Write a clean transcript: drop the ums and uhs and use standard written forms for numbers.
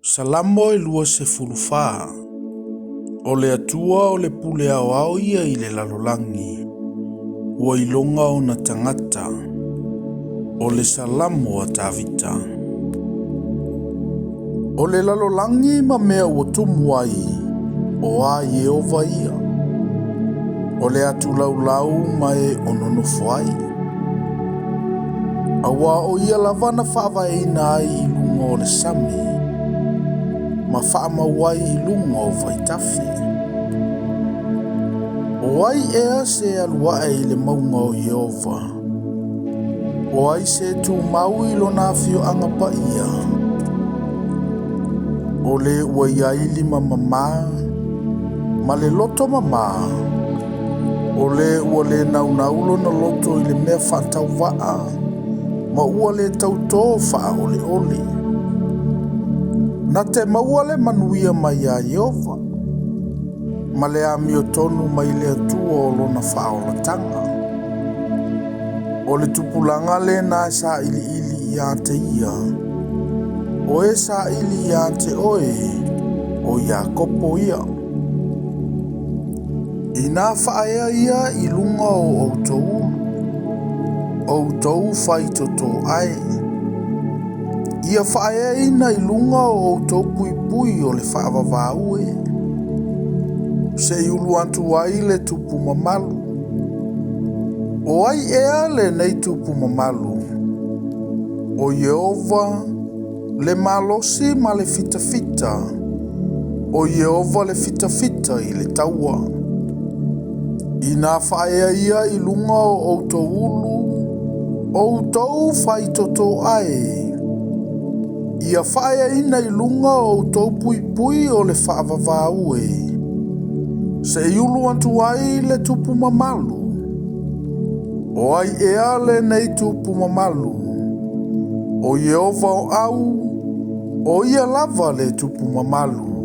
Salamo e lua se fulufā. O le atua o le pule ao ia i le lalolangi. Ua ilonga o na tangata. O le salamo a tavita. O le lalolangi ma mea ua tumu ai. O a Yehova ia. O le atu laulau mai o nonofo ai. Awa o ia lavana whaavaina ai i lunga o le sami. Ma whaamawai i lunga o vaitafi. O ai ea se alua e le maunga o Yehova. O ai se tu mau i lo nafio angapa ia. O le ua iaili mamama. Ma le loto mama. O le ua le naunaulo na loto i le mea whatau waa. Ma ua le tauto wha ole ole. Na te maua le manuia mai a Yehova. Ma le amio tonu mai le atua o lona whaolatanga. O le tupulanga le na sa ili ili ia te ia. O e sa ili ia te oe o Iakopo ia. Ina whaea ia i lunga o outou. Outou whaitoto ai. Ia whaea ina i lunga o outou pui pui o le whaavavau e. Se iulu antu ai le tupu mamalu. O ai ea le nei tupu mamalu. O Yehova le malosi ma le fita fita. O Yehova le fita fita i le taua. Ina whaea ia i lunga o outou ulu. Outou whaitoto ai. Ia whaea ina i lunga o outou pui pui o le whaavavau e. Se iulu antu ai le tupu mamalu. O ai ea le nei tupu mamalu. O Yehova o au. O ia lava le tupu mamalu.